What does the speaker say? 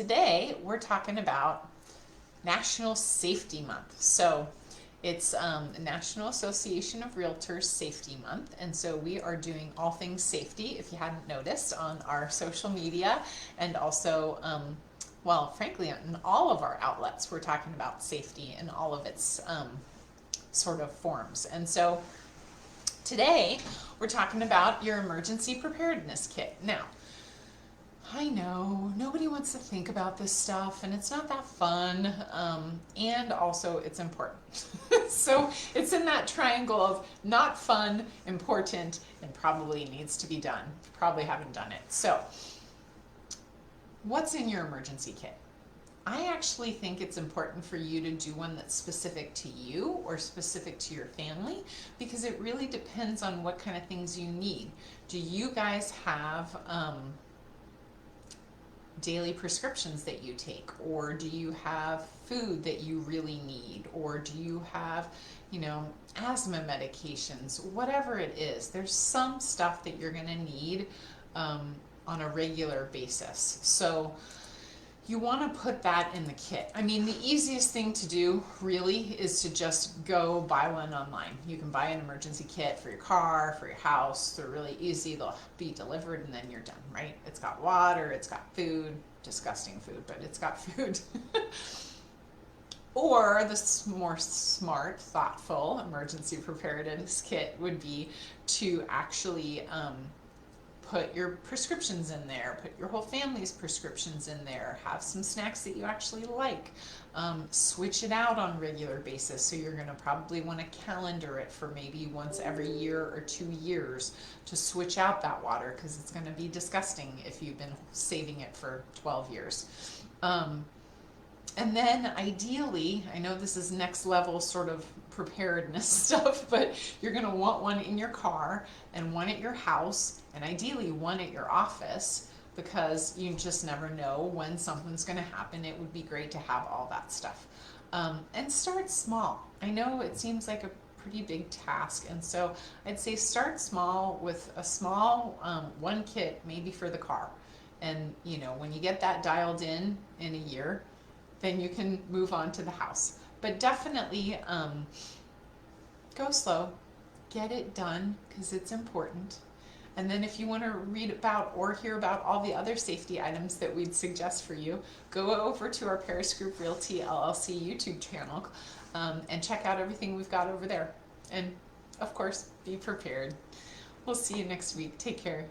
Today we're talking about National Safety Month. So it's National Association of Realtors Safety Month, and so we are doing all things safety, if you hadn't noticed, on our social media, and also well, frankly, in all of our outlets we're talking about safety in all of its sort of forms. And so today we're talking about your emergency preparedness kit. Now, I know nobody wants to think about this stuff, and it's not that fun, and also it's important. So it's in that triangle of not fun, important, and probably needs to be done. You probably haven't done it. So what's in your emergency kit? I actually think it's important for you to do one that's specific to you or specific to your family, because it really depends on what kind of things you need. Do you guys have daily prescriptions that you take, or do you have food that you really need, or do you have, asthma medications? Whatever it is, there's some stuff that you're going to need on a regular basis. So you want to put that in the kit. I mean, the easiest thing to do really is to just go buy one online. You can buy an emergency kit for your car, for your house. They're really easy. They'll be delivered and then you're done, right? It's got water, it's got food, disgusting food, but it's got food. Or the more smart, thoughtful emergency preparedness kit would be to actually put your prescriptions in there, put your whole family's prescriptions in there, have some snacks that you actually like, switch it out on a regular basis. So you're going to probably want to calendar it for maybe once every year or 2 years to switch out that water, because it's going to be disgusting if you've been saving it for 12 years. And then ideally, I know this is next level sort of preparedness stuff, but you're going to want one in your car and one at your house, and ideally one at your office, because you just never know when something's going to happen. It would be great to have all that stuff. And start small. I know it seems like a pretty big task, and so I'd say start small with a small one kit, maybe for the car. And when you get that dialed in a year, then you can move on to the house. But definitely go slow, get it done, because it's important. And then if you want to read about or hear about all the other safety items that we'd suggest for you, go over to our Paris Group Realty LLC YouTube channel and check out everything we've got over there. And of course, be prepared. We'll see you next week. Take care.